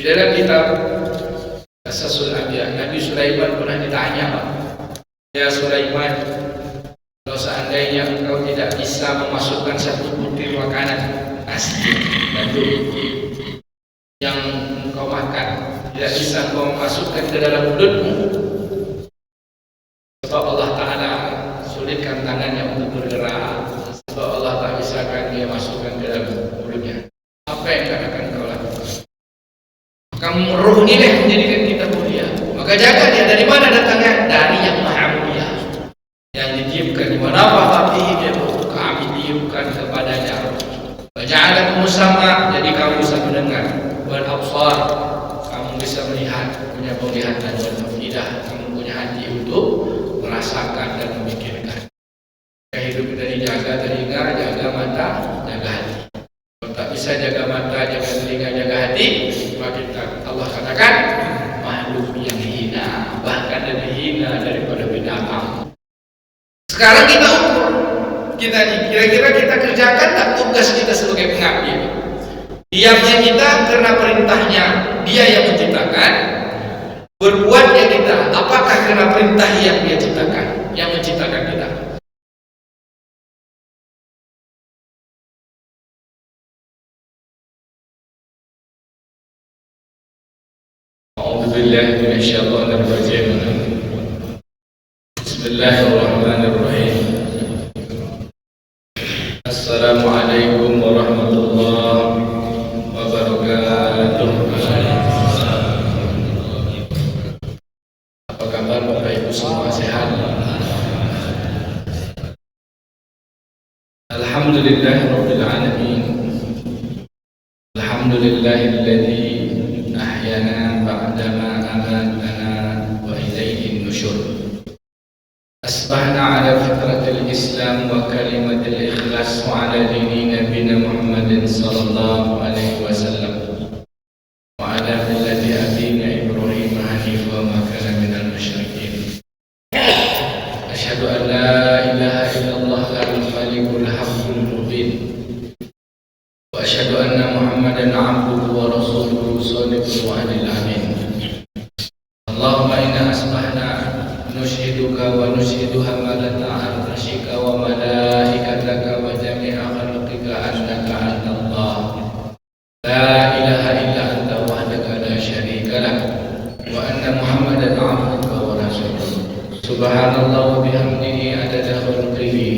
Di dalam kitab Qasasul Anbiya, Nabi Sulaiman pernah ditanya, Pak, ya Sulaiman, kalau seandainya engkau tidak bisa memasukkan satu butir makanan nasi gandum yang engkau makan, tidak bisa engkau memasukkan ke dalam mulutmu, sebab Allah Ta'ala sulitkan tangannya untuk bergerak, sebab Allah tak bisakan dia masukkan ke dalam mulutnya, apa yang akan kau lakukan? Kamu roh ini yang menjadikan kita mulia, maka jaga dia. Dari mana datangnya? Dari yang maha mulia, yang ditiupkan di mana hatihi dia, kami tiupkan kepadanya. Waja'alakum sama, jadi kamu bisa mendengar, wal absar, kamu bisa melihat, punya penglihatan, wal afidah, kamu punya hati untuk merasakan dan memikirkan. Hidup dari jaga telinga, jaga mata, jaga hati. Kalau tak bisa jaga mata, jaga telinga, jaga hati, maka kita, Allah katakan makhluk yang hina, bahkan lebih hina daripada binatang. Sekarang kita ukur kita ini, kira-kira kita kerjakan tak tugas kita sebagai pengabdi? Diamnya kita karena perintahnya dia yang menciptakan, berbuatnya kita apakah karena perintah yang dia ciptakan, yang menciptakan kita? A'udzubillahi minasyaitonir rajim. Bismillahirrahmanirrahim. Assalamualaikum warahmatullahi wabarakatuh. Apa kabar Bapak Ibu semua, sehat? Alhamdulillahirabbil alamin. Alhamdulillahilladzi ahyana ba'dama amatana wa ilaihin nusyur. Asbahna ala fitratil Islam wa kalimatil ikhlas wa ala dini nabiyina Muhammadin sallallahu alaihi wasallam wa ala millati abina Ibrahim hanifa wa ma kana minal musyrikin. Asyhadu an la ilaha illallah al-malikul haqqul mubin wa asyhadu anna Muhammadan abduhu wa rasuluhu shadiqul wa'dil amin. Allahumma inna asbahna nushiduka wa nushidu hamalata arshika wa malaikataka wa jami'a khalqika annaka antallah la ilaha illa anta wahdaka la syarika lak wa anna Muhammadan abduka wa rasuluh. Subhanallah wa bihamdihi adada khalqihi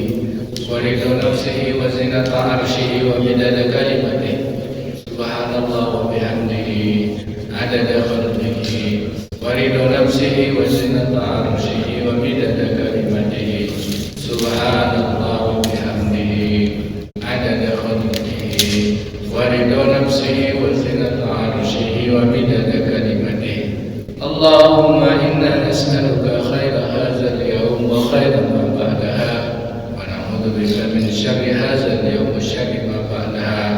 wa ridha nafsihi wa zinata arshihi wa midada kalimatihi. Subhanallah wa bihamdihi adada khalqihi wa ridha nafsihi wa zinata arshihi wa midada kalimatihi. Subhanallah wa bihamdihi adada khalqihi wa ridha nafsihi wa zinata arshihi wa midada kalimatihi. Allahumma inna nas'aluka khaira hadzal yawm wa khaira ma ba'daha wa na'udzu bika min syarri hadzal yawm wa syarri ma ba'daha.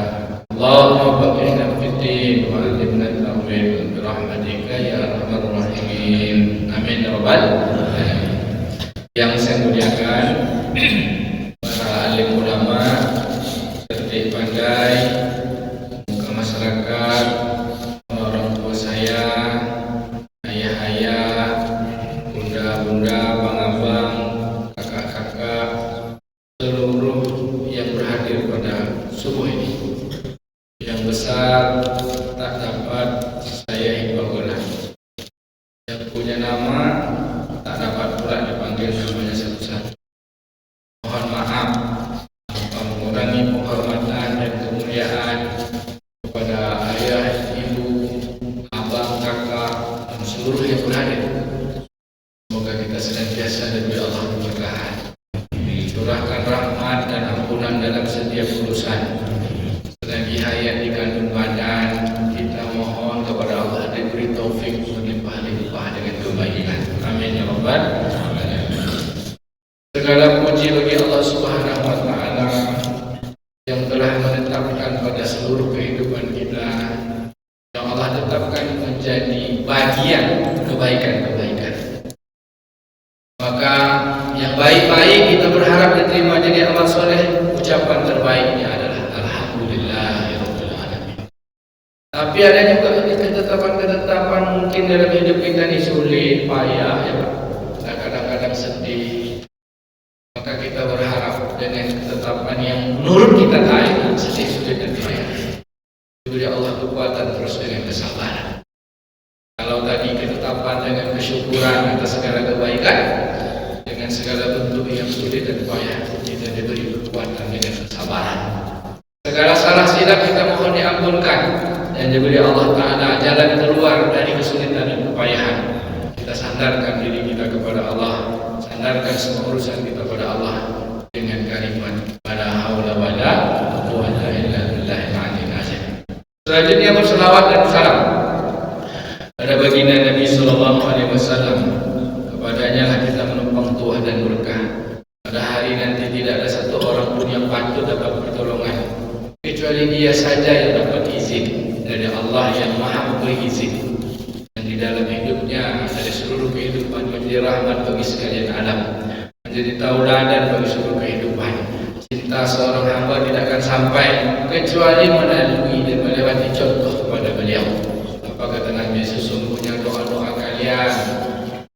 Allahumma faqihna fid din wa 'allimna at-ta'wil bi rahmatika ya arhamar rahimin. Amin ya rabbal alamin. Yang saya muliakan para alim ulama, cerdik pandai, muka masyarakat, orang tua saya, ayah-ayah, bunda-bunda, abang-abang, kakak-kakak, seluruh yang berhadir pada subuh ini. Yang besar tak dapat saya himbau ulang, yang punya nama tak dapat pula dipanggil namanya satu-satu. Mohon maaf tanpa mengurangi penghormatan dan kemuliaan kepada ayah, ibu, abang, kakak, dan seluruh yang berhadir. Semoga kita senantiasa diberi Allah keberkahan, curahkan rahmat dan ampunan dalam setiap urusan. Selagi hayat di kandung badan, kita mohon kepada Allah diberi taufik berlimpah-limpah dengan kebaikan. Amin ya rabbal alamin. Segala puji bagi Allah Subhanahu wa taala yang telah menetapkan pada seluruh kehidupan kita, yang Allah tetapkan menjadi bagian kebaikan-kebaikan. Maka yang baik-baik kita berharap diterima jadi amal soleh. Ucapan terbaiknya adalah alhamdulillahirabbil alamin. Tapi ada juga ketetapan-ketetapan mungkin dalam hidup kita ini sulit, payah, ya Pak. Nah, kadang-kadang sedih. Maka kita berharap dengan ketetapan yang menurut kita lain, sedih, sulit dan payah, diberi Allah kekuatan terus dengan kesabaran. Kalau tadi ketetapan dengan kesyukuran atas segala kebaikan, dengan segala bentuk yang sulit dan payah, kita diberi kekuatan dengan kesabaran. Segala salah silap kita mohon diampunkan dan diberi Allah Ta'ala jalan keluar dari kesulitan dan kepayahan. Kita sandarkan diri kita kepada Allah, sandarkan semua urusan kita kepada Allah dengan kalimat la haula wala quwwata illa billahil aliyyil azim. Selanjutnya berselawat dan salam pada baginda Nabi sallallahu alaihi wasallam. Kepadanya lah kita menumpang tuah dan berkah. Pada hari nanti tidak ada satu orang pun yang patut dapat pertolongan kecuali dia saja yang dapat izin dari Allah yang Maha memberi izin. Dan di dalam hidupnya dari seluruh kehidupan menjadi rahmat bagi sekalian alam, menjadi tauladan bagi seluruh kehidupan. Cinta seorang hamba tidak akan sampai kecuali melalui dan melewati contoh kepada beliau. Apa kata Nabi? Sesungguhnya doa-doa kalian,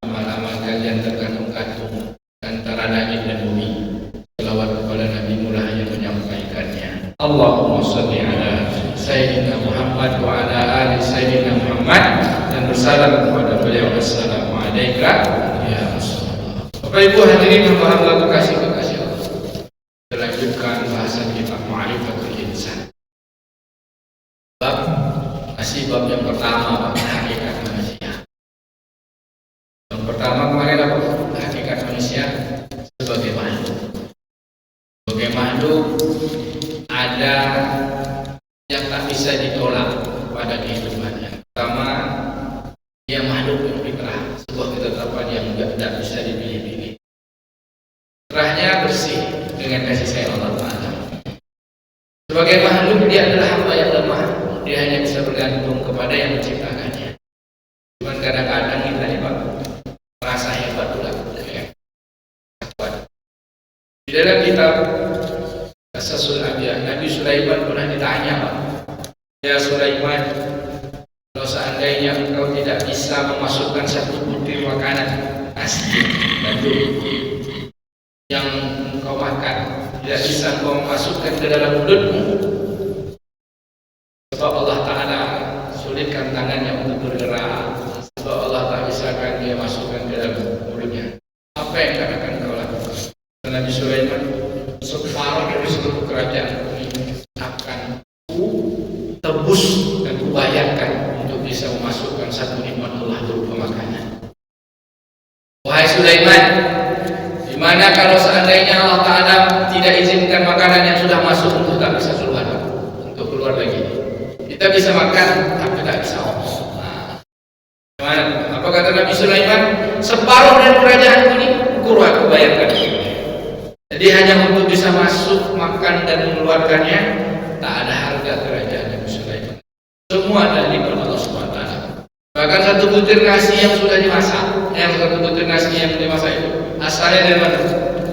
amal-amal kalian tergantung-gantung antara langit dan bumi. Selawat kepada Nabi murah yang menyampaikannya. Allahumma shalli ala Sayyidina Muhammad wa ala ali Sayyidina Muhammad, dan bersalam kepada beliau. Assalamualaikum ya Rasulullah. Bapak Ibu hadirin hamba-hamba kekasih-kekasih Allah. Kita lanjutkan bahasan kita Ma'rifatul Insan. Bab yang pertama, hakikat manusia. Yang pertama kemarin apa? Hakikat manusia sebagai makhluk. Sebagai makhluk ada yang tak bisa ditolak pada kehidupannya. Pertama, dia makhluk yang fitrah, sebuah ketetapan yang tidak bisa dipilih-pilih. Fitrahnya bersih dengan kasih sayang Allah Ta'ala. Sebagai makhluk dia adalah hamba yang lemah. Dia hanya bisa bergantung kepada yang menciptakannya. Cuma kadang-kadang kita ini Pak merasa hebat pula, ya. Di dalam kitab Qasasul Anbiya, Nabi Sulaiman pernah ditanya, Pak, ya Sulaiman, kalau seandainya engkau tidak bisa memasukkan satu butir makanan asli gandum yang engkau makan, tidak bisa engkau memasukkan ke dalam mulutmu, sebab Allah Ta'ala sulitkan tangannya untuk bergerak, sebab Allah tak bisakan dia masukkan ke dalam mulutnya, apa yang akan kau lakukan? Nabi Sulaiman, separuh dari seluruh kerajaan ini akan ku tebus dan ku bayarkan untuk bisa memasukkan satu nikmat Allah berupa makanan. Wahai Sulaiman, dimana kalau seandainya Allah Ta'ala tidak izinkan makanan yang sudah masuk untuk tak bisa keluar, untuk keluar lagi. Kita bisa makan, tapi tak bisa ngomong. Gimana? Apa kata Nabi Sulaiman? Separuh dari kerajaan ini aku bayarkan. Jadi hanya untuk bisa masuk, makan dan mengeluarkannya, tak ada harga kerajaan Nabi Sulaiman. Semua adalah nikmat Allah SWT. Bahkan satu butir nasi yang sudah dimasak, satu butir nasi yang dimasak itu asalnya dari mana?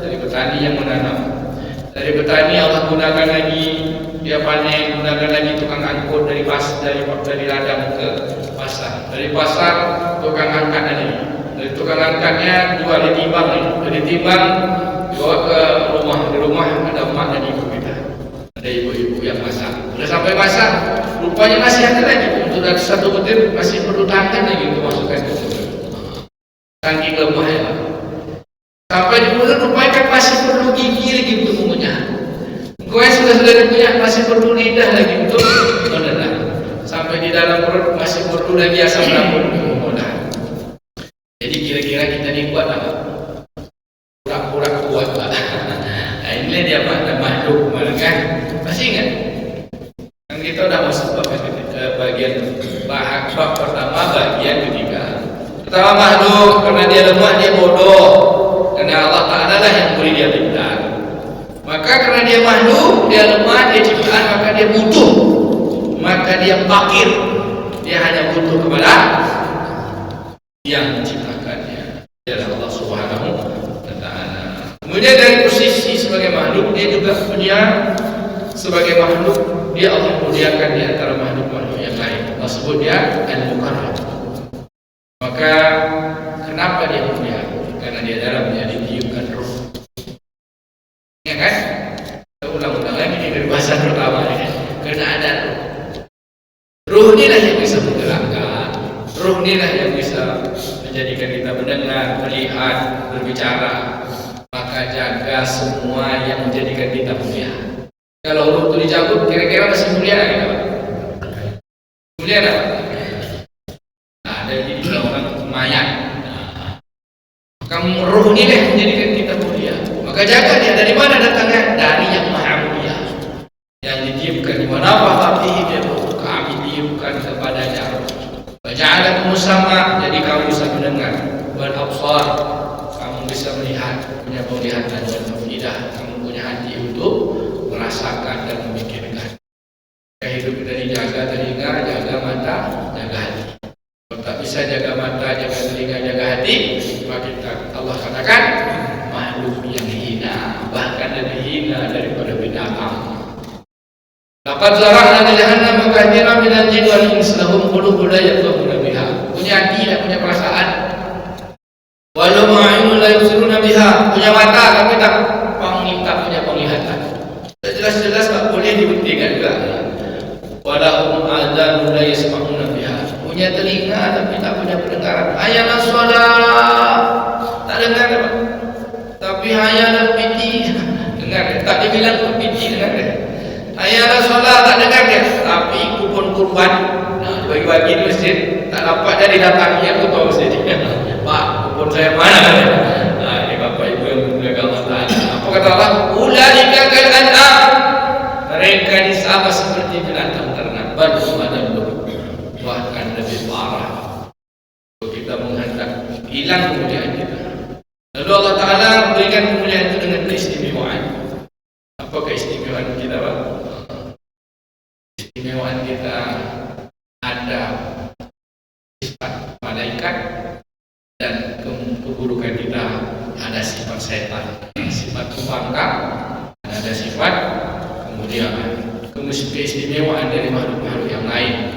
Dari petani yang menanam. Dari petani Allah gunakan lagi, dia panen, gunakan lagi tukang angkut dari ladang ke pasar. Dari pasar tukang angkat lagi. Dari tukang angkatnya jual ditimbang lagi. Dari timbang dibawa ke rumah. Di rumah ada emak dan ibu kita. Ada ibu-ibu yang masak. Sudah sampai masak, rupanya masih ada lagi. Untuk satu butir masih perlu tangan lagi untuk masukkan ke mulut. Saking lemah ya. Sampai di mulut rupanya kan masih perlu gigi lagi untuk mengunyah. Kau yang sudah punya masih perlu lidah lagi untuk menelan. Sampai di dalam perut masih perlu lagi asam lambung untuk mengolah. Jadi kira-kira kita ini kuat apa? Pura-pura kuat lah. Nah inilah dia makhluk kemarin kan? Masih ingat? Kan kita udah masuk bagian bab pertama, bagian ketiga. Pertama makhluk, karena dia lemah, dia bodoh. Karena Allah Ta'ala lah yang beri dia pintar. Maka karena dia makhluk, dia lemah, dia ciptaan, maka dia butuh, maka dia fakir. Dia hanya butuh kepada yang menciptakannya, adalah Allah Subhanahu wa Ta'ala. Kemudian dari posisi sebagai makhluk, dia juga punya sebagai makhluk, dia Allah muliakan di antara makhluk-makhluk yang lain. sebut dia al-mukarram. Maka kenapa dia mulia? Karena dia dalamnya ditiupkan ruh. Ya kan? Kita ulang-ulang lagi dari bahasa pertama ini. Karena ada ruh. Ruh inilah yang bisa menggerakkan. Ruh inilah yang bisa menjadikan kita mendengar, melihat, berbicara. Maka jaga semua yang menjadikan kita mulia. Kalau ruh itu dicabut, kira-kira masih mulia nggak? Mulia nggak? Nah, ada di orang mayat. Kamu ruh ini yang menjadikan kita mulia. Maka jaga dia. Dari mana datangnya? Dari yang maha mulia. Yang ditiupkan di mana hatihi dia ruh. Kami tiupkan kepadanya ruh. Waja'alakum sama, jadi kamu bisa mendengar. Wal absar, kamu bisa melihat, punya penglihatan dan afidah. Kamu punya hati untuk merasakan dan memikirkan. Hidup kita dijaga telinga, jaga mata, jaga hati. Kalau tak bisa jaga mata, jaga telinga, jaga hati, maka kita Allah katakan makhluk yang hina, bahkan lebih hina daripada binatang. Laqad zara'na li jahannama katsiran minal jinni wal insi lahum qulubun la yafqahuna biha. Punya hati dan punya perasaan. Walau ma'inun la yubsiruna biha. Punya mata tapi tak punya penglihatan. Jelas-jelas tak boleh dibuktikan juga. Walahum adzanun la yasma'una biha. Punya telinga tapi tak punya pendengaran. Hayya shalah. Tak dengar apa? Tapi hayya piti. Dengar. Tak dibilang piti dengar dia. Hayya shalah tak dengar dia. Tapi kupon kurban. Nah, bagi-bagi di masjid tak dapat dari datangnya ketua masjid. Pak, kupon saya mana? Nah, ini Bapak Ibu yang beragama Allah. Apa kata Allah? Ulaika kal an'am. Mereka ini sama seperti binatang ternak. Bahkan lebih parah. Kalau kita menghendak hilang kemuliaan kita. Lalu Allah Ta'ala memberikan kemuliaan itu dengan keistimewaan. Apa keistimewaan kita, Pak? Keistimewaan kita ada sifat malaikat dan keburukan kita ada sifat setan. Sifat pembangkang dan ada sifat kemuliaan. Keistimewaan dari makhluk-makhluk yang lain.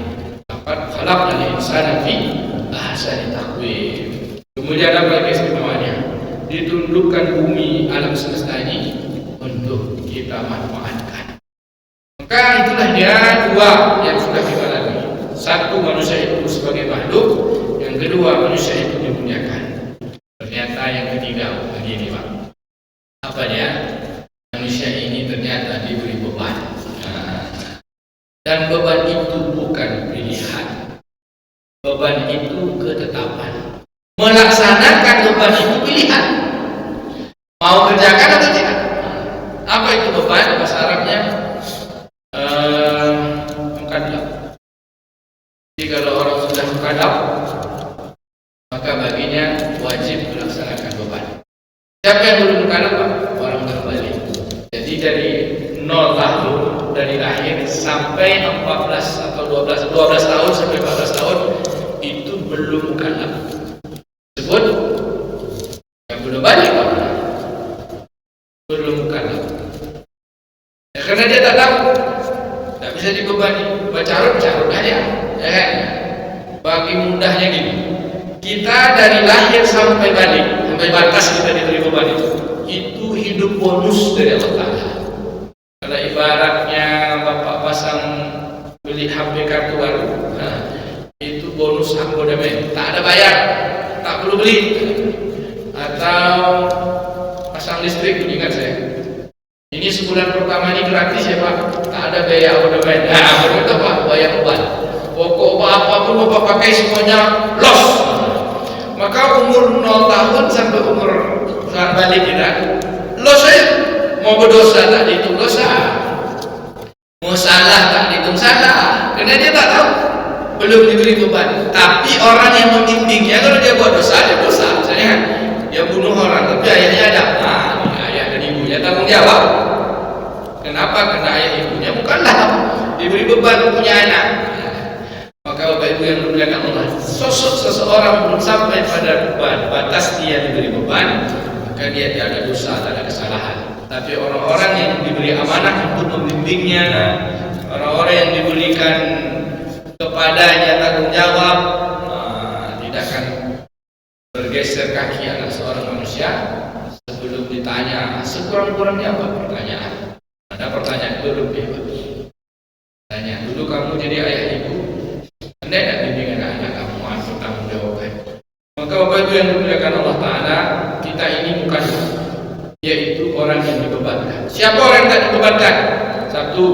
Dapat khalaqal insana fi ahsani taqwim. Kemudian apa keistimewaannya? Ditundukkan bumi alam semesta ini untuk kita manfaatkan. Maka itulah dia dua yang sudah kita lalui. Satu, manusia itu sebagai makhluk. Yang kedua, manusia itu dimuliakan. Ternyata yang ketiga begini, Pak. Apa dia? Manusia ini ternyata diberi beban. Dan beban itu bukan pilihan. Beban itu ketetapan. Melaksanakan beban itu pilihan. Mau kerjakan atau tidak? Apa itu beban? Bahasa Arabnya mukadab. Jadi kalau orang sudah mukadab, maka baginya wajib melaksanakan beban. Siapa yang belum mukadab? Orang berbalik. Jadi dari 0 tahun dari lahir sampai 14 atau 12 tahun sampai 14 tahun itu belum mukallaf. Sebut yang belum balik belum mukallaf. Ya, karena dia tak tahu, tak bisa dibebani. Carut aja, ya kan? Bagi mudahnya gini, kita dari lahir sampai balik, sampai batas kita diberi beban itu hidup bonus dari Allah Ta'ala. Kalau ibaratnya bapak pasang beli HP kartu baru, nah, itu bonus abonemen, tak ada bayar, tak perlu beli. Atau pasang listrik, ingat saya, ini sebulan pertama ini gratis ya Pak, tak ada biaya abonemen. Nah, berapa Pak? Bayar beban. Pokok apapun bapak pakai semuanya los. Maka umur 0 tahun sampai umur balik kita los aja. Mau berdosa tak dihitung dosa, mau salah tak dihitung salah, karena dia tak tahu, belum diberi beban. Tapi orang yang membimbingnya, kalau dia buat dosa, dia dosa. Misalnya kan, dia bunuh orang, tapi ayahnya ada, nah ayah dan ibunya tanggung jawab. Kenapa? Karena ayah ibunya bukanlah diberi beban punya anak. Maka Bapak Ibu yang dimuliakan Allah, sosok seseorang belum sampai pada batas dia diberi beban, maka dia tidak ada dosa, tidak ada kesalahan. Tapi orang-orang yang diberi amanah untuk membimbingnya, orang-orang yang diberikan kepadanya tanggung jawab, tidak akan bergeser kaki anak seorang manusia sebelum ditanya. Sekurang-kurangnya apa pertanyaan? Ada pertanyaan dulu, tanya dulu, kamu jadi ayah ibu, anda tidak bimbing anak kamu atau tanggung jawabkan. Maka Bapak Ibu yang dimuliakan Allah Ta'ala, kita ini bukan yaitu orang yang dibebankan. Siapa orang yang tak dibebankan? Satu,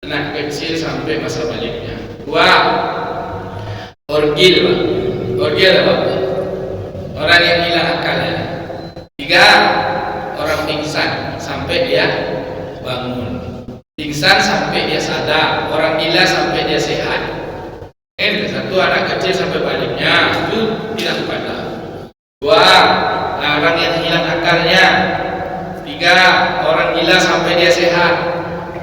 anak kecil sampai masa baliknya. Dua, orgil, orgil apa? Orang yang hilang akalnya. Tiga, orang pingsan sampai dia bangun. Pingsan sampai dia sadar. Orang gila sampai dia sehat. Satu, anak kecil sampai baliknya, itu tidak pada. Dua, orang yang hilang akalnya. Tiga, orang gila sampai dia sehat.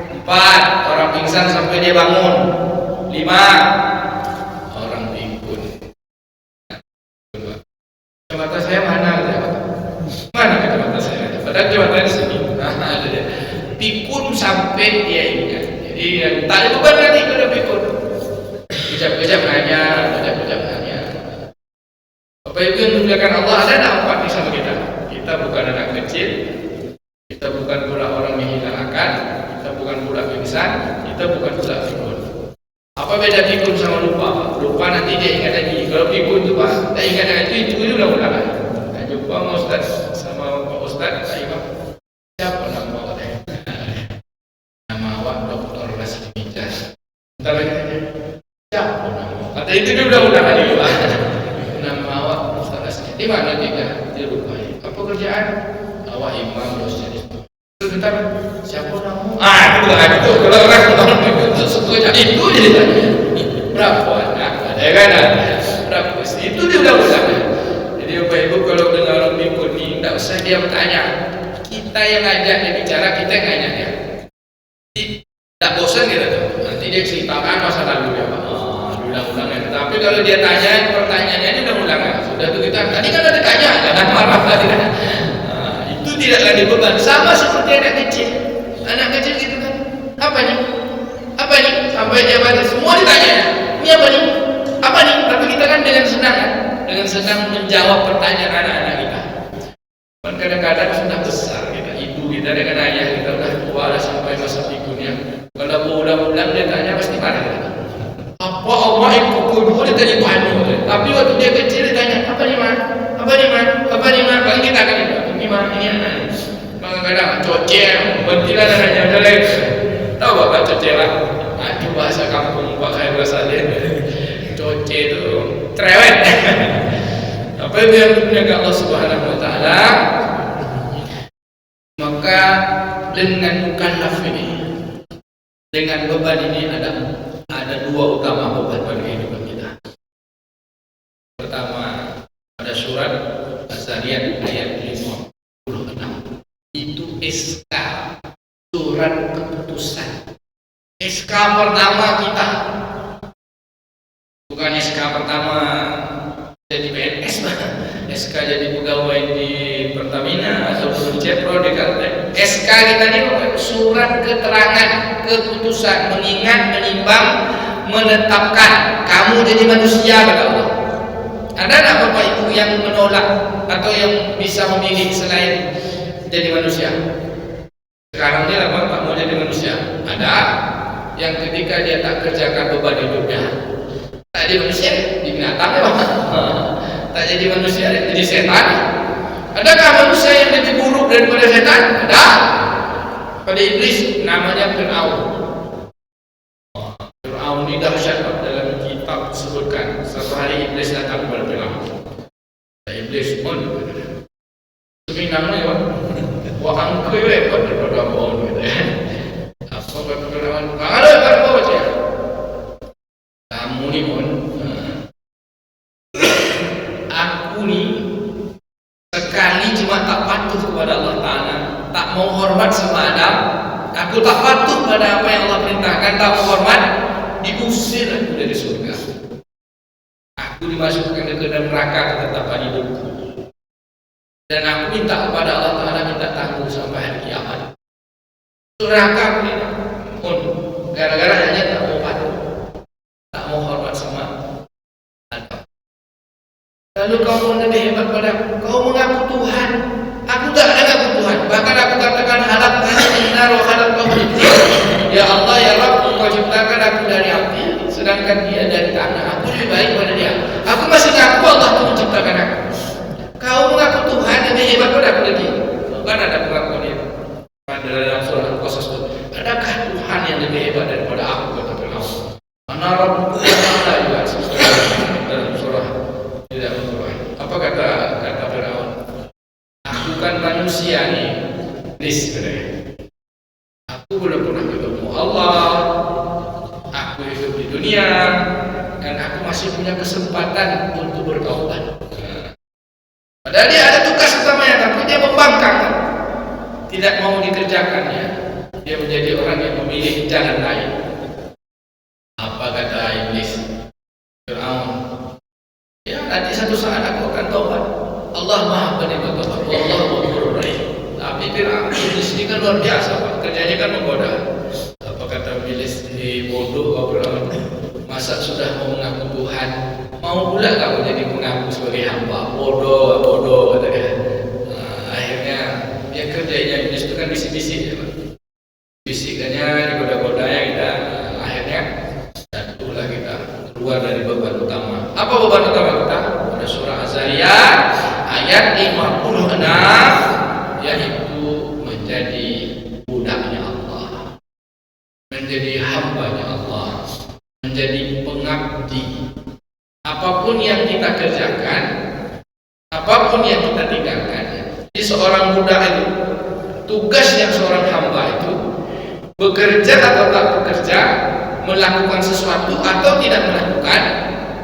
Empat, orang pingsan sampai dia bangun. Lima, orang pikun. Kacamata saya mana? Mana kacamata saya? Padahal kacamata di sini. Ada dia. Pikun sampai dia ingat. Jadi tak ada beban nanti kalau pikun. Kejap-kejap hanya. Bapak Ibu yang dimuliakan Allah, ada nampak di sama kita. Kita bukan anak kecil, kita bukan pula orang yang hilang akal, kita bukan pula pingsan, kita bukan pula pikun. Apa beda pikun sama lupa? Lupa nanti dia ingat lagi. Kalau pikun itu Pak, tak ingat lagi itu ulang-ulangan. Tak jumpa sama Ustaz, sama Pak Ustaz, tak ingat. Siapa nama awak? Nama awak Dr. Rasmi Jas. Bentar lagi tanya. Siapa nama awak? Kata itu dia ulang-ulangan lagi Pak. Nama awak Dr. Rasmi. Di mana dia? Dia lupa. Apa kerjaan? Awak imam dosen itu. Bentar, siapa nama? Itu lah itu. Kalau orang itu suka itu dia ditanya. Berapa anak? Ada kan? Berapa? Itu dia ulang-ulang. Jadi Bapak Ibu kalau dengar orang pikun ni, tak usah dia bertanya. Kita yang ngajak dia bicara, kita yang ngajak dia. Tak bosan kita tu. Nanti dia ceritakan masa lalu dia. Ulang-ulangan. Tapi kalau dia tanya, pertanyaannya dia ulang-ulangan. Sudah tu kita. Tadi kan ada tanya, jangan marah tadi kan. Itu tidak lagi beban. Sama seperti anak kecil. Anak kecil gitu kan. Apa ni? Apa ni? Sampai dia balik. Semua ditanya. Ini apa ni? Apa ni? Tapi kita kan dengan senang kan? Dengan senang menjawab pertanyaan anak-anak kita. Dan kadang-kadang sudah besar kita. Ibu kita dengan ayah kita sudah tua dah sampai masa pikunnya. Kalau berulang-ulang dia tanya pasti marah kita. Apa Allah yang pukul dia tanya Tuhan. Tapi waktu dia kecil dia tanya, apa ni man? Apa ni man? Apa ni man? Kalau kita akan ini man, ini anak. Kadang-kadang cocek, bentilan anaknya ada lagi. Tahu apa cocek lah? Itu bahasa kampung Pak Khair Rasadin. Cocek itu cerewet. Apa itu yang dimuliakan Allah Subhanahu Wa Taala? Maka dengan mukallaf ini, dengan beban ini ada dua utama beban pada kehidupan kita. Pertama, ada surat Az-Zariyat ayat 56. Itu SK, surat keputusan. SK pertama kita, bukan SK pertama jadi PNS, SK jadi pegawai di Pertamina atau Chevron di Kalteng. SK kita ini surat keterangan keputusan, mengingat, menimbang, menetapkan kamu jadi manusia kata Allah. Ada tak Bapak Ibu yang menolak atau yang bisa memilih selain jadi manusia? Sekarang ni lama tak mau jadi manusia. Ada yang ketika dia tak kerjakan beban hidupnya, tak jadi manusia, di binatang ya Pak. Tak jadi manusia, jadi setan. Adakah manusia yang lebih buruk daripada setan? Ada. Pada iblis namanya Fir'aun. Fir'aun ini dahsyat dalam kitab disebutkan. Satu hari iblis datang kepada Fir'aun. Iblis pun demi namanya wah angka ya pada Fir'aun gitu ya. Apa kata Fir'aun? Kalau apa baca? Kamu ni pun aku ni sekali cuma tak patuh kepada Allah Ta'ala, tak mau hormat sama Adam, aku tak patuh pada apa yang Allah perintahkan, tak mau hormat, diusir aku dari surga. Aku dimasukkan ke dalam neraka ketetapan hidupku. Dan aku minta kepada Allah Ta'ala, minta tangguh sampai hari kiamat. Neraka aku ini pun gara-gara hanya tak mau patuh. Lalu kau lebih hebat pada aku. Kau mengaku Tuhan. Aku tak mengaku Tuhan. Bahkan aku katakan halal benar, halal kau. Ya Allah, ya Rabb, kau ciptakan aku dari api, sedangkan dia dari tanah. Aku lebih baik pada dia. Aku masih ngaku Allah itu menciptakan aku. Kau mengaku Tuhan lebih hebat pada aku lagi. Bukan ada pengakuan itu. Dalam surah Al-Qasas itu, adakah Tuhan yang lebih hebat daripada aku, kata Fir'aun. Ana Rabbukum a'la juga dalam surah tidak surah. Apa kata Fir'aun? Aku kan manusia nih, sebenarnya. Aku belum pernah ketemu Allah. Aku hidup di dunia dan aku masih punya kesempatan untuk bertaubat. Padahal dia ada tugas utamanya, tapi dia membangkang, tidak mau dikerjakannya. Dia menjadi orang yang memilih jalan lain. Apa kata iblis? Fir'aun, ya nanti satu saat aku akan taubat. Allah Maha Penerima taubat. Allah Ghafurur Rahim. Tapi Fir'aun, iblis ini kan luar biasa, Pak. Kerjanya kan menggoda. Apa kata iblis? Bodoh kau Fir'aun. Masa sudah mau mengaku Tuhan, mau pula kau jadi mengaku sebagai hamba? Bodoh kata dia. Akhirnya dia kerjanya iblis itu kan bisik-bisik ya, Pak. Bisikannya digoda-godanya kita. Akhirnya jatuhlah kita keluar dari beban utama. Apa beban utama kita? Pada surah Az-Zariyat ayat 56, yaitu menjadi budaknya Allah, menjadi hambanya Allah, menjadi pengabdi. Apapun yang kita kerjakan, apapun yang kita tinggalkan, di seorang budak itu, tugasnya seorang hamba itu bekerja atau tak bekerja, melakukan sesuatu atau tidak melakukan,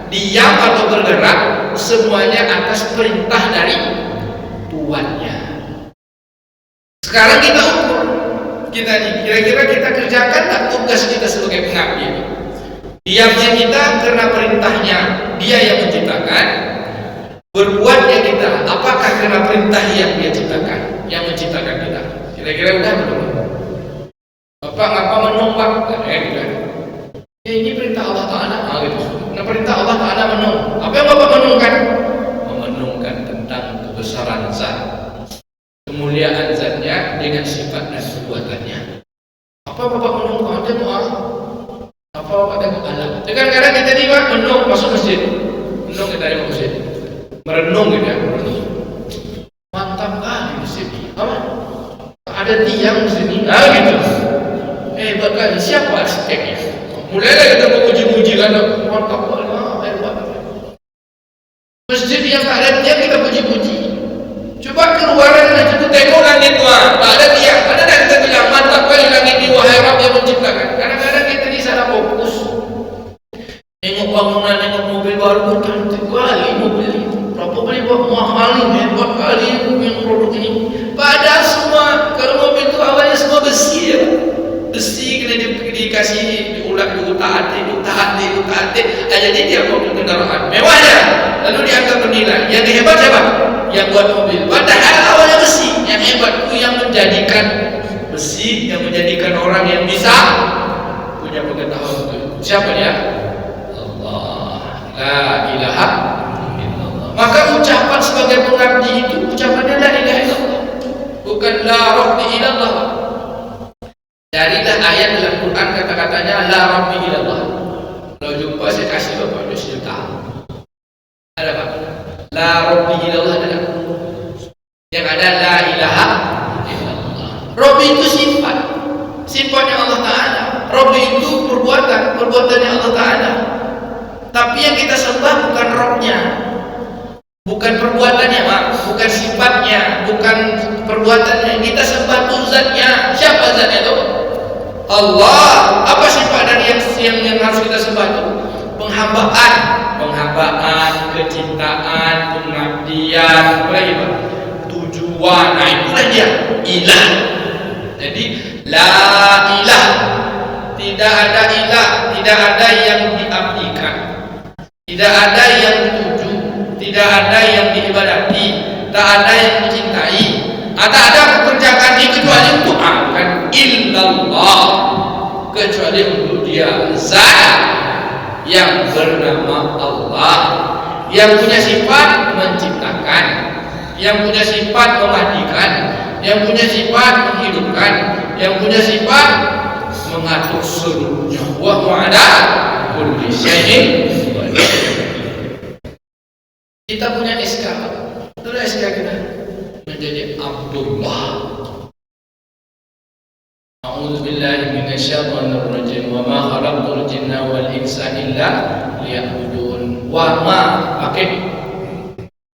diam atau bergerak, semuanya atas perintah dari tuannya. Sekarang kita ukur kita nih, kira-kira kita kerjakan tak tugas kita sebagai pengabdi ini? Diamnya kita karena perintahnya dia yang menciptakan, berbuatnya kita apakah karena perintah yang dia ciptakan, yang menciptakan kita? Kira-kira udah belum? Bapak ngapa menumpak? Ini perintah Allah Ta'ala gitu. Nah, perintah Allah Ta'ala menung. Apa yang Bapak menungkan? Memenungkan tentang kebesaran zat, kemuliaan zatnya dengan sifat dan perbuatannya. Apa Bapak menungkan? Ada doa. Apa Bapak ada alam? Kadang-kadang kita ni menung masuk masjid. Menung kita di masjid. Merenung gitu ya, merenung. Mantap kali masjid ini. Apa? Ada tiang di sini. Gitu. Hebat kali. Siapa arsiteknya? Mulailah kita memuji-muji kan, mantap kali, hebat. Masjid yang tak ada tiang kita puji-puji. Coba keluaran aja tu tengok langit tuan, tak ada tiang. Ada tak kita bilang mantap kali langit ini, wahai Rabb yang menciptakan. Kadang-kadang kita ni salah fokus. Tengok bangunan, tengok mobil baru, cantik kali mobil ini. Berapa beli buat mahal ini, hebat kali yang produk ini. Padahal semua, kalau mobil tu awalnya semua besi ya. Besi kena dikasih diulang dulu taat. Jadi dia mobil kendaraan mewahnya, lalu dianggap bernilai. Yang hebat siapa? Yang buat mobil. Padahal awalnya besi. Yang hebat itu yang menjadikan besi, yang menjadikan orang yang bisa punya pengetahuan itu. Siapa dia? Allah. La ilaha illallah. Maka ucapan sebagai pengabdi itu ucapannya la ilaha illallah, bukan la rabbi illallah. Darilah ayat dalam Quran kata-katanya la rabbi illallah. Kalau jumpa saya kasih Bapak 2 juta. Ada Pak? La rabbi illallah ada. Yang ada la ilaha illallah. Rabbi itu sifat, sifatnya Allah Ta'ala. Rabbi itu perbuatannya Allah Ta'ala. Tapi yang kita sembah bukan Rabbnya, bukan perbuatannya, bukan sifatnya, bukan perbuatannya. Kita sembah itu zatnya. Siapa zatnya itu? Allah. Apa sifat dari yang harus kita sembah itu? Penghambaan, kecintaan, pengabdian, tujuan. Nah, itulah dia ilah. Jadi la ilah, tidak ada ilah, tidak ada yang diabdikan, tidak ada yang dituju, tidak ada yang diibadati, tak ada yang dicintai, ada pekerjaan ini kecuali untuk bukan illallah, kecuali untuk dia zat yang bernama Allah, yang punya sifat menciptakan, yang punya sifat mematikan, yang punya sifat menghidupkan, yang punya sifat mengatur seluruhnya. Wa ala kulli syai'in qadir. Kita punya SK. Itulah SK kita menjadi Abdullah. A'udzubillahi minasyaitonir rajim. Wa ma khalaqtul jinna wal insa illa liya'budun. Wa ma, pakai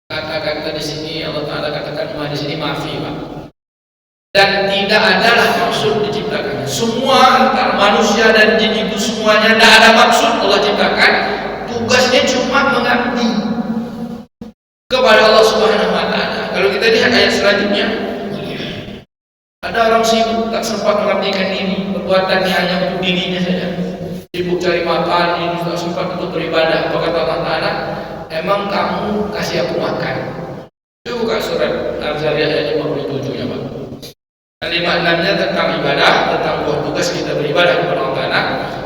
kata-kata di sini Allah Taala katakan ma di sini maafi, Pak. Dan tidak adalah maksud diciptakan. Semua antara manusia dan jin itu semuanya tidak ada maksud Allah ciptakan. Tugasnya cuma mengabdi kepada Allah Subhanahu wa taala. Kalau kita lihat ayat selanjutnya, ada orang sibuk tak sempat mengabdikan diri, perbuatannya hanya untuk dirinya saja. Sibuk cari makan, ini tak sempat untuk beribadah. Apa kata Allah Taala? Emang kamu kasih aku makan? Itu bukan surat Al-Zariyat ayat 57 ya, Pak. Kalimat 6-nya tentang ibadah, tentang buah tugas kita beribadah kepada Allah Taala.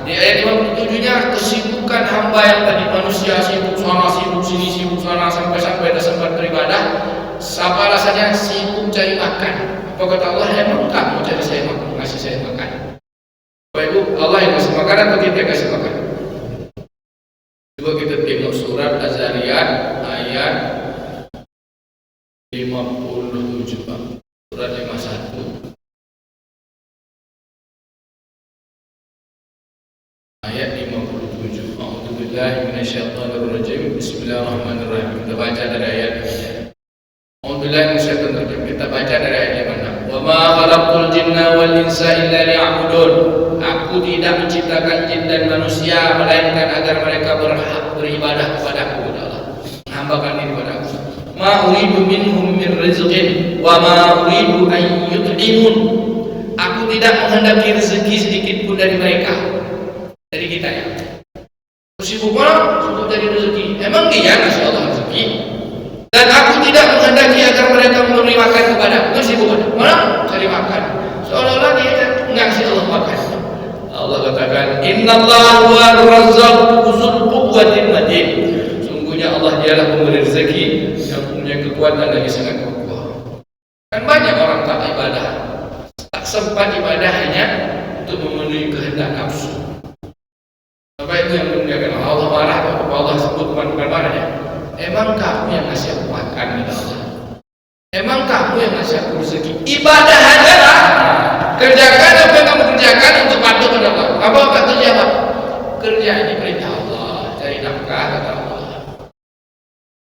Di ayat 57-nya kesibukan hamba yang tadi manusia sibuk sana, sibuk sini, sibuk sana sampai tak sempat beribadah. Siapa rasanya sibuk cari makan? Apa kata Allah? Emang kamu cari saya makan, ngasih saya makan? Bapak Ibu, Allah yang kasih makan atau kita kasih makan? Coba kita tengok surat Az-Zariyat ayat 57, Pak. Surat 51 ayat 57. A'udzubillahi minasyaitonir rajim. Bismillahirrahmanirrahim. Kita baca dari ayat ini. A'udzubillahi minasyaitonir rajim. Kita baca dari ayat yang mana? Wa ma khalaqtul jinna wal insa illa liya'budun. Aku tidak menciptakan jin dan manusia melainkan agar mereka berhak beribadah kepadaku, Allah. Menghambakan diri kepadaku. Ma uridu minhum min rizqin wa ma uridu an yut'imun. Aku tidak menghendaki rezeki sedikit pun dari mereka, dari kita ya. Sibuk orang untuk cari rezeki. Emang dia ngasih Allah rezeki? Dan aku tidak menghendaki agar mereka memberi makan kepada aku. Sibuk orang cari makan. Seolah-olah dia ngasih Allah makan. Allah katakan, Innallaha huwar razzaqu dzul quwwatil matin. Sungguhnya Allah dialah pemberi rezeki yang punya kekuatan lagi sangat kokoh. Kan banyak orang tak ibadah, tak sempat ibadah hanya untuk memenuhi kehendak nafsu. Bapak itu yang memuliakan Allah marah, Bapak Allah sebut bukan marah ya. Emang kamu yang ngasih aku makan, kata Allah. Emang kamu yang ngasih aku rezeki. Ibadah adalah kerjakan apa yang kamu kerjakan untuk patuh kepada Allah. Apa kerja apa? Kerja ini perintah Allah, cari nafkah kata Allah.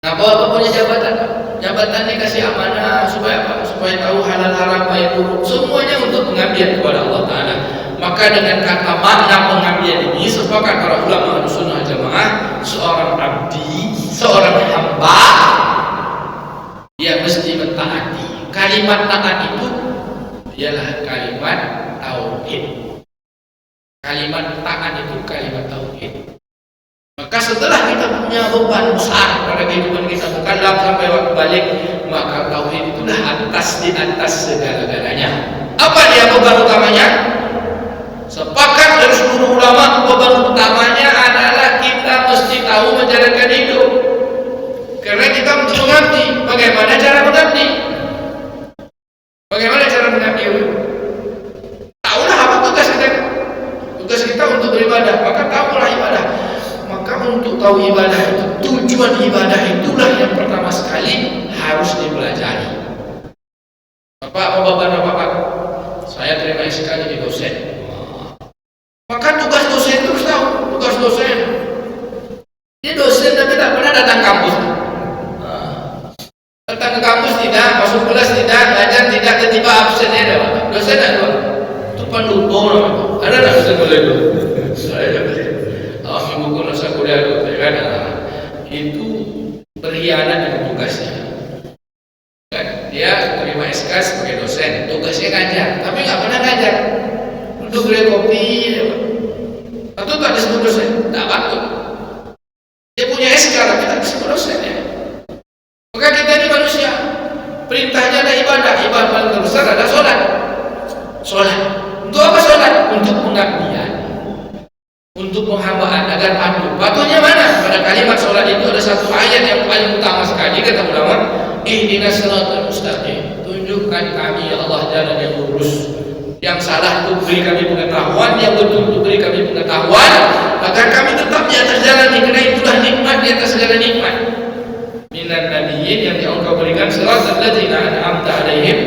Nah, bapak punya jabatan, jabatan ini kasih amanah supaya apa? Supaya tahu halal haram baik buruk, semuanya untuk pengabdian kepada Allah Taala. Maka dengan kata makna pengabdian ini sepakat para ulama Ahlussunnah Jamaah, seorang abdi, seorang hamba, dia mesti mentaati. Kalimat taat itu ialah kalimat tauhid. Kalimat taat itu kalimat tauhid. Maka setelah kita punya beban besar pada kehidupan kita, mukallaf sampai waktu balik, maka tauhid itulah atas di atas segala-galanya. Apa dia beban utamanya? Sepakat dari seluruh ulama, beban utamanya adalah kita mesti tahu menjalankan hidup. Karena kita mesti mengabdi. Bagaimana cara mengabdi? Bagaimana cara mengabdi? Tahulah apa tugas kita. Tugas kita untuk beribadah, maka tahulah ibadah. Maka untuk tahu ibadah itu, tujuan ibadah itulah yang pertama sekali harus dipelajari. Bapak, Bapak, saya terima sekali di dosen. Maka tugas dosen itu harus tahu, tugas dosen. Dia dosen tapi tak pernah datang kampus. Datang ke kampus tidak, masuk kelas tidak, belajar tidak, tiba-tiba absen ada. Dosen ada. Itu pendukung. Ada tak dosen boleh itu? Saya ada. Minggu masa kuliah dokter kan, itu berkhianat dengan tugasnya. Kan? Dia terima SK sebagai dosen, tugasnya ngajar, tapi nggak pernah ngajar. Untuk beli kopi, atau tak disebut dosen, tak patut. Dia punya SK tapi tak disebut dosen ya. Maka kita ini manusia, perintahnya ada ibadah. Ibadah paling terbesar adalah sholat. Sholat. Untuk apa sholat? Untuk pengabdian, untuk penghambaan agar patuh. Patuhnya mana? Pada kalimat sholat salat itu ada satu ayat yang paling utama sekali, kata ulama, ihdinas siratal mustaqim, tunjukkan kami ya Allah jalan yang lurus. Yang salah itu beri kami pengetahuan, yang betul itu beri kami pengetahuan, agar kami tetap di atas jalan ini, karena itulah nikmat di atas segala nikmat. Minan nabiyyin yang engkau berikan siratal ladzina an'amta 'alaihim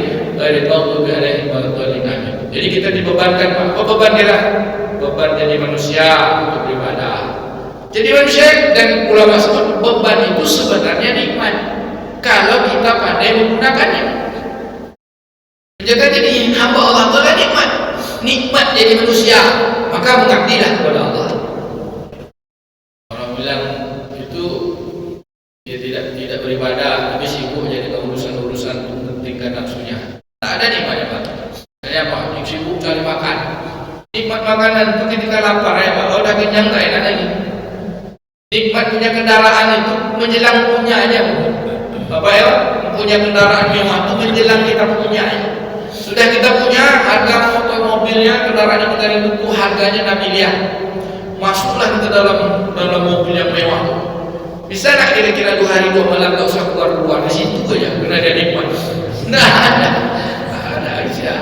ghairil maghdubi 'alaihim waladdallin. Jadi kita dibebankan, apa beban kita? Beban jadi manusia untuk beribadah. Jadi manusia dan ulama sebut beban itu sebenarnya nikmat kalau kita pandai menggunakannya. Jadi hamba Allah itu adalah nikmat. Nikmat jadi manusia, maka mengabdilah kepada Allah. Orang bilang itu dia tidak beribadah, tapi sibuk jadi urusan-urusan mementingkan nafsunya. Tak ada nikmatnya Pak. Saya Pak, sibuk cari makan. Nikmat makanan itu ketika lapar ya Pak, kalau udah kenyang tak enak lagi. Nikmat punya kendaraan itu menjelang punya aja. Bapak ya, punya kendaraan mewah itu menjelang kita punya. Sudah kita punya, harga motor mobilnya, kendaraan yang kita rindu, harganya 6 miliar. Masuklah kita dalam mobil yang mewah. Bisa nak kira-kira 2 hari 2 malam tak usah keluar-keluar di situ aja, karena ada nikmat. Nah, ada aja.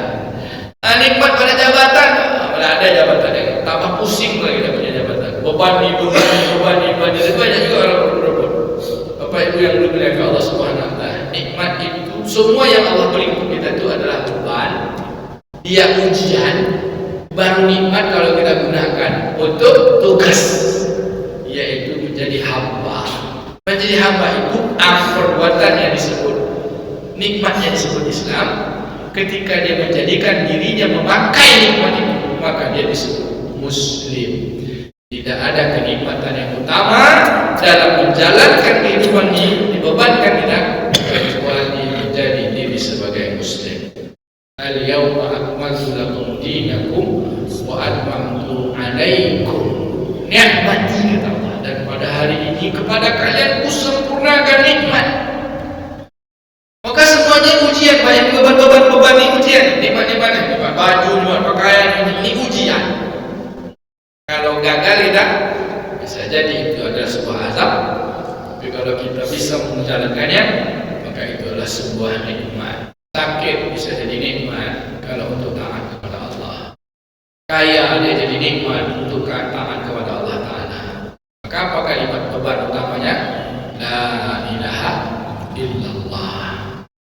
Nikmat pada jabatan, ada jabatan yang tambah pusing lagi kita punya jabatan. Beban hidup, jadi banyak juga orang berebut. Bapak Ibu yang dimuliakan Allah Subhanahu wa taala, nikmat itu semua yang Allah beri untuk kita itu adalah beban, dia ujian, baru nikmat kalau kita gunakan untuk tugas, yaitu menjadi hamba. Menjadi hamba itu perbuatan yang disebut nikmatnya disebut Islam. Ketika dia menjadikan dirinya memakai nikmat itu, maka dia disebut Muslim. Tidak ada kenikmatan yang utama dalam menjalankan kehidupan ini dibebankan tidak kecuali menjadi diri sebagai Muslim. Al-yawma akmaltu lakum dinakum wa atmamtu 'alaikum ni'mati, kata Allah, dan pada hari ini kepada kalian kusempurnakan nikmat. Maka semuanya ujian, banyak beban ini ujian. Nikmat-nikmat, nikmat baju, nikmat pakaian, ini ujian. Kalau gagal kita bisa jadi itu adalah sebuah azab. Tapi kalau kita bisa menjalankannya, maka itu adalah sebuah nikmat. Sakit bisa jadi nikmat kalau untuk taat kepada Allah. Kaya dia jadi nikmat untuk taat kepada Allah Ta'ala. Maka apa kalimat beban utamanya? La ilaha illallah.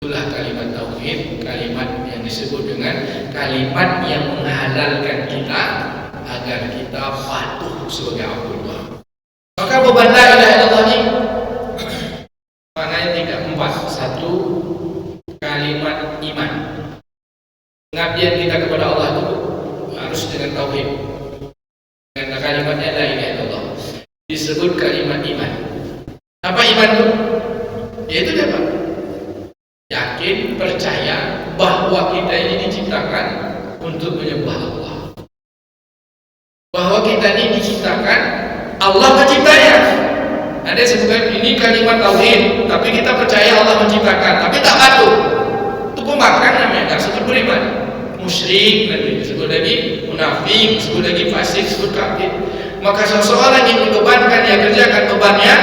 Itulah kalimat tauhid, kalimat yang disebut dengan kalimat yang menghalalkan kita agar kita patuh sebagai Abdullah. Maka beban la ilaha illallah ini maknanya 3, 4. 1, kalimat iman. Pengabdian kita kepada Allah itu harus dengan tauhid. Dengan kalimatnya la ilaha illallah disebut kalimat iman. Apa iman itu? Yaitu apa? Yakin, percaya bahwa kita ini diciptakan untuk menyembah Allah. Bahwa kita ini diciptakan Allah penciptanya. Ada sebutkan ini kalimat tauhid, tapi kita percaya Allah menciptakan, tapi tak patuh. Itu pembangkang namanya, tak sebut beriman. Musyrik nanti disebut lagi, munafik disebut lagi, fasik disebut kafir. Maka seseorang yang dibebankan dia kerjakan bebannya,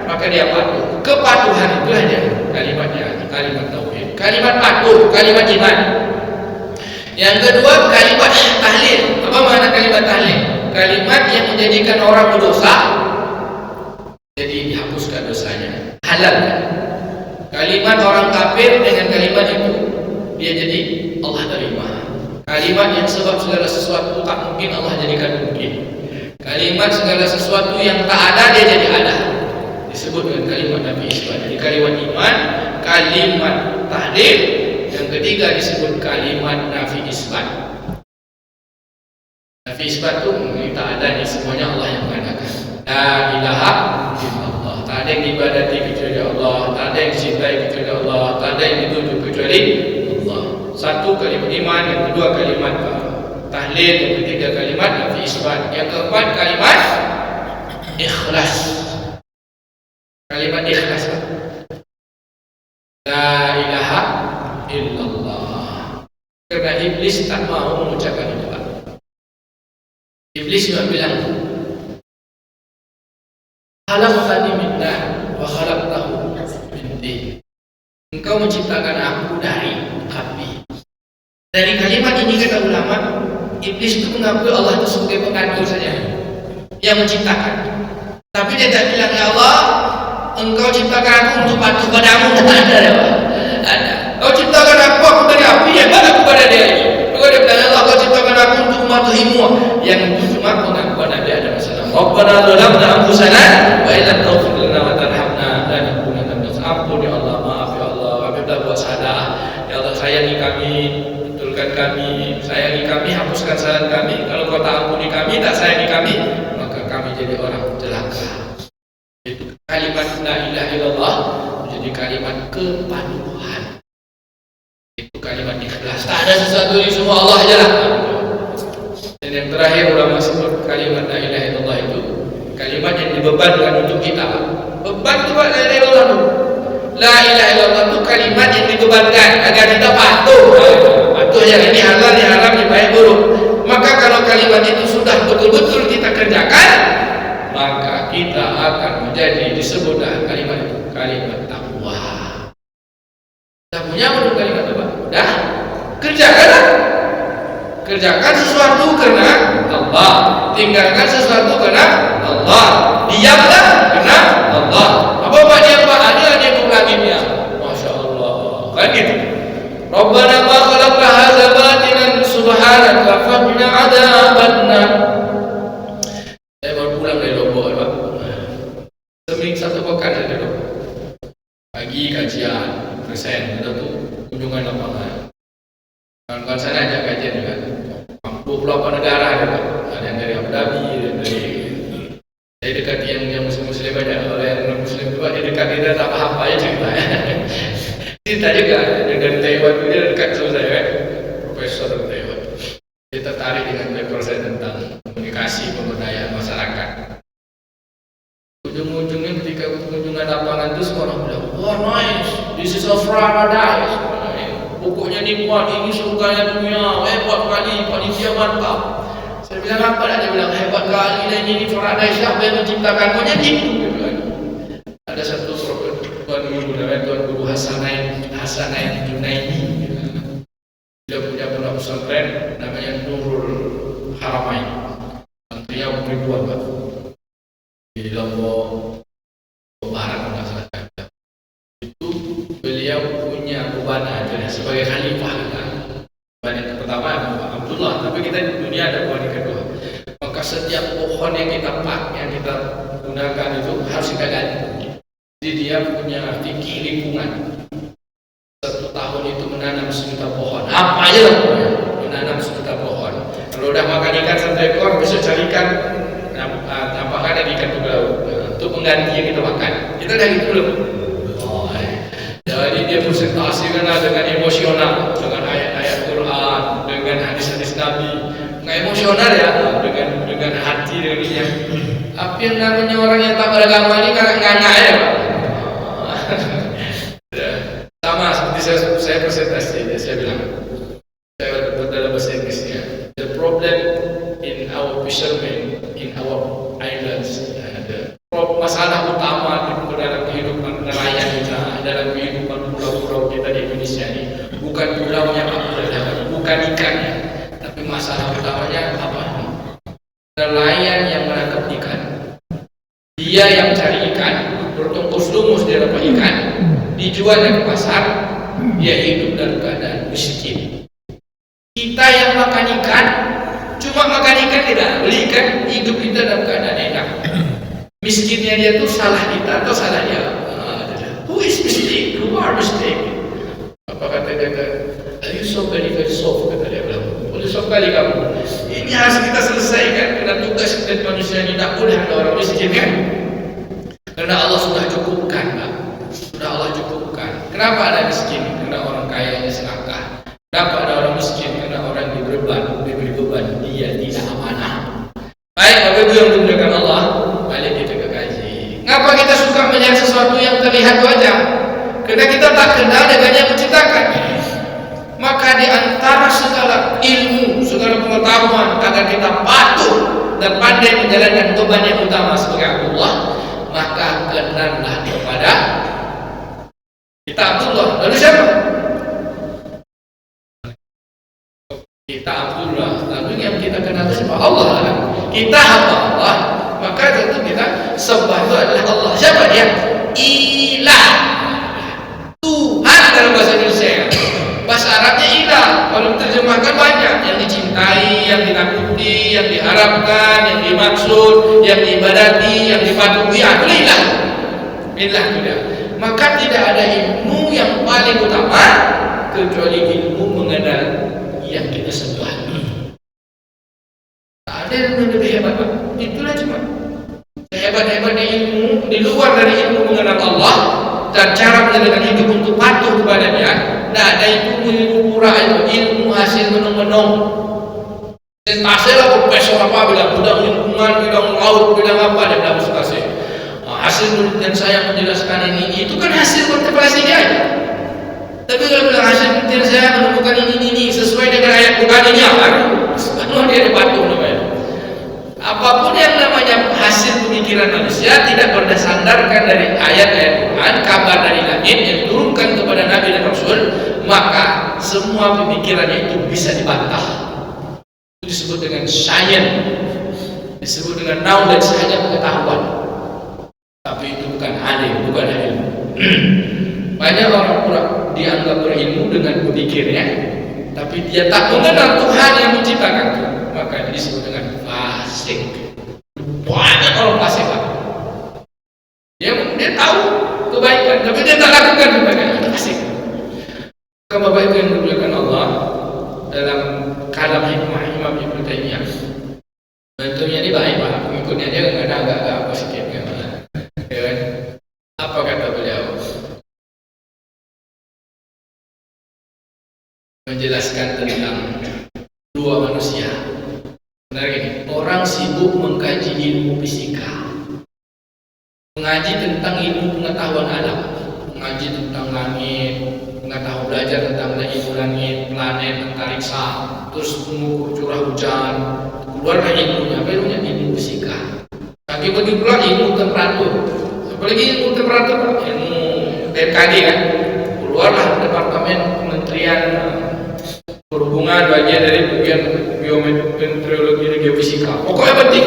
maka dia patuh. Kepatuhan itu hanya kalimatnya, kalimat tauhid. Kalimat patuh, kalimat iman. Yang kedua, kalimat tahlil. Apa makna kalimat tahlil? Kalimat yang menjadikan orang berdosa jadi dihapuskan dosanya, halal. Kalimat orang kafir dengan kalimat itu dia jadi Allah terima. Kalimat yang sebab segala sesuatu tak mungkin Allah jadikan mungkin. Kalimat segala sesuatu yang tak ada dia jadi ada. Disebut dengan kalimat nafi isbat. Jadi kalimat iman, kalimat tahlil. Yang ketiga disebut kalimat nafi isbat. Nafi isbat itu tak adanya, semuanya Allah yang mengadakan. La ilaha illallah. Tak ada yang diibadati kecuali Allah, tak ada yang dicintai kecuali Allah, tak ada yang dituju kecuali Allah. 1 kalimat iman, yang kedua kalimat tahlil, yang ketiga kalimat nafi isbat, yang keempat kalimat ikhlas. Kalimat ikhlas. La ilaha illallah. Karena iblis tak mau mengucapkan itu. Iblis juga bilang, khalaqtani khalaqtani min nar wa khalaqtahu min tin. Engkau menciptakan aku dari api. Dari kalimat ini kata ulama, iblis itu mengakui Allah itu sebagai pengatur saja yang menciptakan. Tapi dia tak bilang, ya Allah, engkau ciptakan aku untuk patuh padamu. Ada. Kau ciptakan aku dari api, ya mana aku pada dia ini. Maka dia bilang, Allah, kau ciptakan aku untuk mematuhimu. Yang itu cuma pengakuan Nabi Adam AS. Rabbana zalamna anfusana wa illam taghfir lana wa tarhamna lanakunanna minal khasirin. Ampun ya Allah, maaf ya Allah, kami telah buat salah. Ya Allah, sayangi kami, betulkan kami, sayangi kami, hapuskan kesalahan kami. Kalau kau tak ampuni kami, tak sayangi kami, maka kami jadi orang celaka. Itu kalimat la ilaha illallah menjadi kalimat kepaduan. Itu kalimat ikhlas. Tak ada sesuatu di semua Allah ajalah. Dan yang terakhir ulama sebut kalimat la ilaha illallah itu kalimat yang dibebankan untuk kita. Beban itu la ilaha illallah itu. La ilaha illallah itu kalimat yang dibebankan agar kita patuh. Patuh yang ini halal, yang haram, yang baik buruk. Maka kalau kalimat itu sudah betul-betul kita kerjakan, maka kita akan menjadi disebutlah kalimat itu kalimat takwa. Kita punya menurut kalimat apa? Dah kerjakanlah. Kerjakan sesuatu karena Allah, tinggalkan sesuatu karena Allah, diamlah karena Allah. Apa dia Pak? Ada dia lagi-nya. Masya Allah. Kan gitu. Rabbana ma khalaqta hadza batilan subhanaka faqina adzabannar. Saya baru pulang dari Lombok, Pak. Seminggu satu pekan saja, Pak. Pagi kajian, present, ada tuh kunjungan lapangan. Kawan-kawan sana ajak kajian juga. 28 negara ada, Pak. Ada yang dari Abu Dhabi, ada yang dari saya dekati yang muslim aja. Kalau yang non muslim juga dia dekat, dia tak paham apa aja cerita. Cerita juga dari Taiwan, dia dekat sama saya, kan? Profesor dari Taiwan. Dia tertarik dengan paper saya tentang komunikasi pemberdayaan masyarakat. Ujung-ujungnya ketika kunjungan lapangan itu semua orang bilang, oh nice, this is a paradise. Pokoknya nikmat, ini surganya dunia, hebat kali, panitia mantap. Saya bilang apa? Dia bilang hebat kali, dan ini paradise, siapa yang menciptakan? Pokoknya itu. Ada satu tuan guru Hasanain Junaidi. Dia punya pondok pesantren namanya Nurul Haramain. Santrinya ribuan, Pak. Di Lombok Barat, kalau salah kata. Itu beliau punya beban aja sebagai khalifah. Beban yang pertama Abdullah, tapi kita di dunia ada beban yang kedua. Maka setiap pohon yang kita gunakan itu harus kita ganti. Jadi dia punya fikih lingkungan. 1 tahun itu menanam 1 juta pohon. Apa aja lah pokoknya. Menanam 1 juta pohon. Kalau udah makan ikan 1 ekor, bisa carikan apakah ada ikan tugal untuk mengganti yang kita makan. Kita dah gitu belum? Oh, jadi dia presentasi dengan emosional, dengan ayat-ayat Quran, dengan hadis-hadis Nabi. Nggak emosional ya, dengan hati, dengan ini. Tapi yang namanya orang yang tak beragama ini kan nganga ya, Pak. Sama seperti saya presentasi, saya bilang, saya dalam bahasa Inggrisnya, the problem in our fishermen, in our islands, masalah utama dalam kehidupan nelayan kita, dalam kehidupan pulau-pulau kita di Indonesia ini, bukan pulaunya, bukan ikannya, tapi masalah utamanya apa? Nelayan yang menangkap ikan, dia yang cari ikan, bertungkus lumus di dalam ikan, dijual ke pasar, dia hidup dalam keadaan miskin. Kita yang makan ikan, cuma makan ikan tidak beli ikan, hidup kita dalam keadaan enak. Miskinnya dia tuh salah kita atau salah dia? Who is mistake? Who are mistake? Apa kata dia? Are you so very soft? Kata dia bilang. Boleh soft kali kamu. Ini harus kita selesaikan karena tugas kita manusia ini tak boleh ada orang miskin kan? Karena Allah sudah cukupkan, Pak. Sudah Allah cukupkan. Kenapa ada miskin? Karena orang kayanya serakah. Kenapa ada orang miskin? Karena orang diberi beban, dia tidak amanah. Baik, Bapak Ibu yang dimuliakan Allah, balik kita ke kaji. Ngapa kita suka melihat sesuatu yang terlihat wajah? Karena kita tak kenal dengan yang menciptakan. Maka di antara segala ilmu, segala pengetahuan agar kita patuh dan pandai menjalankan beban yang utama sebagai Allah, maka kenallah kepada kita Abdullah. Lalu siapa? Kita Abdullah. Lalu yang kita kenal siapa? Allah. Kita hamba Allah, maka tentu kita sembah itu adalah Allah. Siapa dia? Ilah, Tuhan dalam bahasa Indonesia. Bahasa Arabnya ilah. Kalau diterjemahkan banyak, yang dicintai, yang ditakuti, yang diharapkan, yang dimaksud, yang diibadati, yang dipatuhi. Itu ilah. Ilah tidak. Maka tidak ada ilmu yang paling utama kecuali ilmu mengenal yang kita sembah. Tak ada yang lebih hebat, Pak. Itulah cuma hebat-hebatnya ilmu di luar dari ilmu mengenal Allah dan cara menjalankan hidup untuk patuh kepadanya. Tidak ada ilmu murah, ilmu hasil menung-menung. Hasil lah profesor apa, bidang lingkungan, bidang laut, bidang apa, dan dalam hasil. Hasil penelitian saya menjelaskan ini, itu kan hasil kontemplasi dia. Tapi kalau bilang hasil penelitian saya menemukan ini sesuai dengan ayat Quran ini, aduh, dia dipatuh namanya. Apapun yang namanya hasil pemikiran manusia tidak bersandarkan dari ayat-ayat Quran, kabar dari langit yang diturunkan kepada Nabi dan Rasul, maka semua pemikirannya itu bisa dibantah. Itu disebut dengan science, disebut dengan knowledge, hanya pengetahuan. Tapi itu bukan alim, bukan ilmu. Banyak orang dianggap berilmu dengan pemikirnya, tapi dia tak mengenal Tuhan yang menciptakan itu, maka disebut dengan fasik. Banyak orang fasik, Pak. Dia tahu kebaikan, tapi dia tak lakukan kebaikan. Itu fasik. Maka Bapak Ibu yang dimuliakan Allah, dalam kalam hikmah Imam Ibnu Taimiyah, bentuknya ini baik, Pak. Pengikutnya dia agak-agak apa sedikit, kan? Apa kata beliau? Menjelaskan tentang dua manusia. Benar ini, orang sibuk mengkaji ilmu fisika, mengaji tentang ilmu pengetahuan alam, mengaji tentang langit, mengetahui belajar tentang ilmu langit, planet, antariksa, terus mengukur curah hujan, keluarlah ilmunya, apa ilmunya? Ilmu fisika. Bagi pula ilmu temperatur, apalagi ilmu temperatur, ilmu BMKG kan, keluarlah Departemen Kementerian Perhubungan, bagian dari bagian biometeorologi dan geofisika. Pokoknya penting.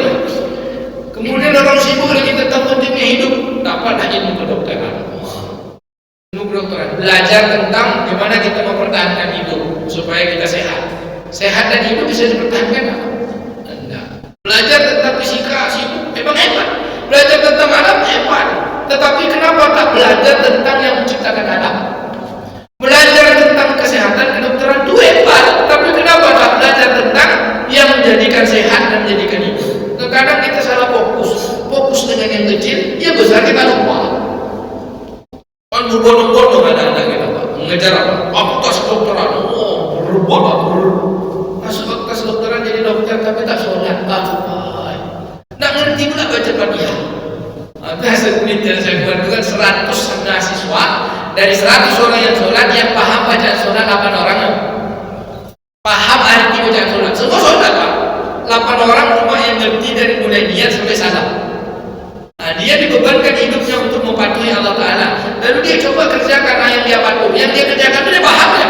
Kemudian orang sibuk lagi tentang pentingnya hidup, dapatlah ilmu kedokteran. Ilmu kedokteran, belajar tentang bagaimana kita mempertahankan hidup supaya kita sehat. Sehat dan hidup bisa dipertahankan apa? Enggak. Belajar tentang fisika sibuk, memang hebat. Belajar tentang alam hebat. Tetapi kenapa tak belajar tentang yang menciptakan alam? Belajar tentang kesehatan kedokteran itu hebat, tapi kenapa tak belajar tentang yang menjadikan sehat dan menjadikan hidup? Terkadang kita salah fokus dengan yang kecil, ya besar kita lupa. Kan berbondong-bondong anak-anak kita, Pak, mengejar apa? Fakultas kedokteran, berubah, masuk fakultas kedokteran jadi dokter, tapi tak sholat, tak ngerti pula baca Fatihah. Hasil penelitian saya buat itu kan 100 mahasiswa, dari 100 orang yang sholat, yang paham bacaan sholat 8 orang, paham arti bacaan sholat, semua sholat, Pak. 8 orang cuma yang ngerti dari mulai niat sampai salam. Nah, dia dibebankan hidupnya untuk mematuhi Allah Ta'ala, lalu dia coba kerjakan yang dia patuh, yang dia kerjakan itu dia paham ya.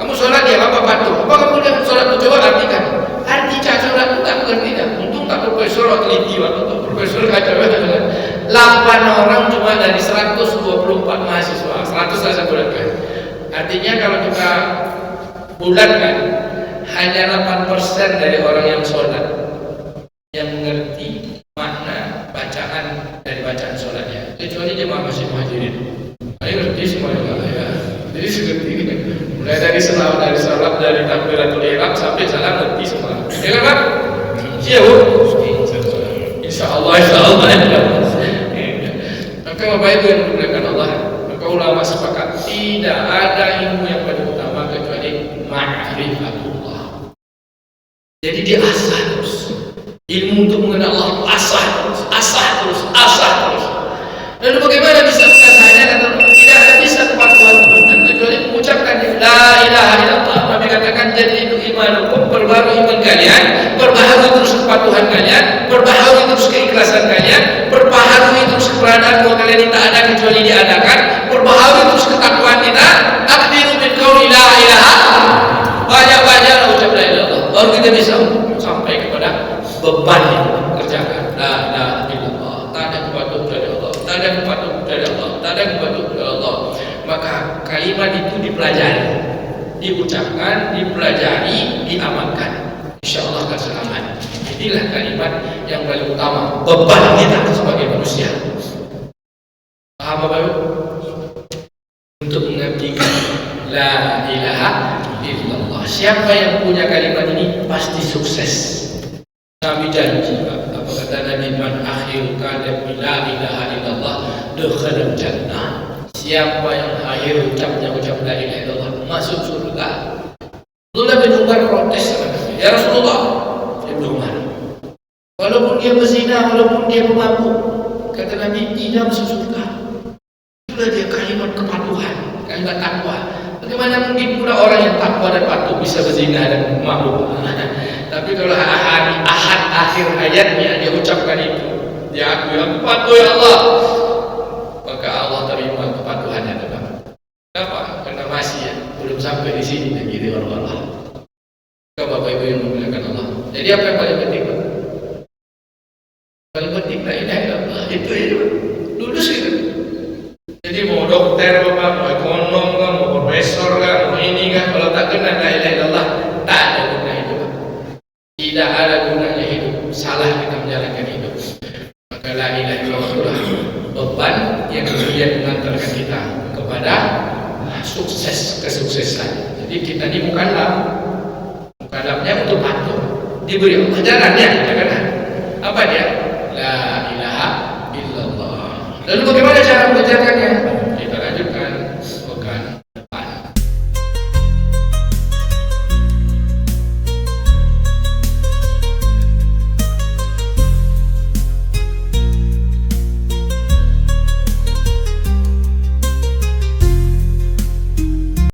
Kamu sholat dia apa patuh, apa kamu dia sholat itu coba artikan. Arti sholat itu tak mengerti dah. Untung tak profesor atau teliti atau profesor kacau. 8 orang cuma dari 124 mahasiswa, 100 lah saya bulatkan. Artinya kalau kita bulatkan, hanya 8% dari orang yang sholat yang mengerti makna bacaan dari bacaan sholatnya, kecuali jemaah masih muhajirin. Saya ngerti semuanya, ya. Jadi seperti ini, mulai dari salat, dari takbiratul ihram sampai salam ngerti semua. Ya kan? Iya, Bu. Insyaallah. Maka Bapak Ibu yang dimuliakan Allah, maka ulama sepakat tidak ada ilmu yang paling utama kecuali ma'rifatullah. Jadi diasah terus. Ilmu untuk mengenal Allah asah terus. Lalu bagaimana bisa mengasahnya? Tidak ada bisa kepatuhan kecuali mengucapkan la ilaha illallah. Nabi katakan jadi itu imanukum, perbaharui iman kalian, perbaharui terus kepatuhan kalian, perbaharui terus keikhlasan kalian, perbaharui terus keberadaan dua kali ini tak ada kecuali diadakan. Berbahagia terus ketakwaan kita. Akhirul min qauli la ilaha. Banyak-banyak ucap la ilaha illallah. Baru kita bisa sampai kepada beban yang kerjakan. La ilaha illallah. Tak ada kepatuhan kepada Allah. Tak ada kepatuhan kepada Allah. Tak ada kepatuhan kepada Allah. Maka kalimat itu dipelajari, diucapkan, dipelajari, diamalkan. InsyaAllah akan selamat. Inilah kalimat yang paling utama, beban kita sebagai manusia. Paham Bapak Ibu? Untuk mengabdikan la ilaha illallah. Siapa yang punya kalimat ini pasti sukses. Nabi janji, apa kata Nabi, man akhir kalam la ilaha illallah dakhala jannah. Siapa yang akhir ucapnya ucap la ilaha illallah masuk surga. Abdullah bin Umar protes sama Nabi, ya Rasulullah, Ibnu Umar, walaupun dia berzina, walaupun dia pemabuk, kata Nabi, tidak masuk surga. Itulah dia kalimat kepatuhan, kalimat takwa. Bagaimana mungkin pula orang yang takwa dan patuh bisa berzina dan mabuk? Tapi kalau ahad akhir ayatnya dia ucapkan itu, dia akui, aku patuh ya Allah, maka Allah terima kepatuhannya. Kenapa? Karena masih ya, belum sampai di sini lagi di Allah. Bapak Ibu yang memuliakan Allah. Jadi apa yang paling penting? Paling penting la ilaha illallah. Itu lulus gitu. Jadi mau dokter Bapak, mau ekonom kan, mau profesor kan, mau ini kan, kalau tak kena la ilaha illallah, tak ada guna hidup. Tidak ada gunanya hidup. Salah kita menjalankan hidup. Maka la ilaha illallah beban yang kemudian mengantarkan kita kepada sukses, kesuksesan. Jadi kita ini mukallafnya untuk patuh, diberi ajarannya, jangan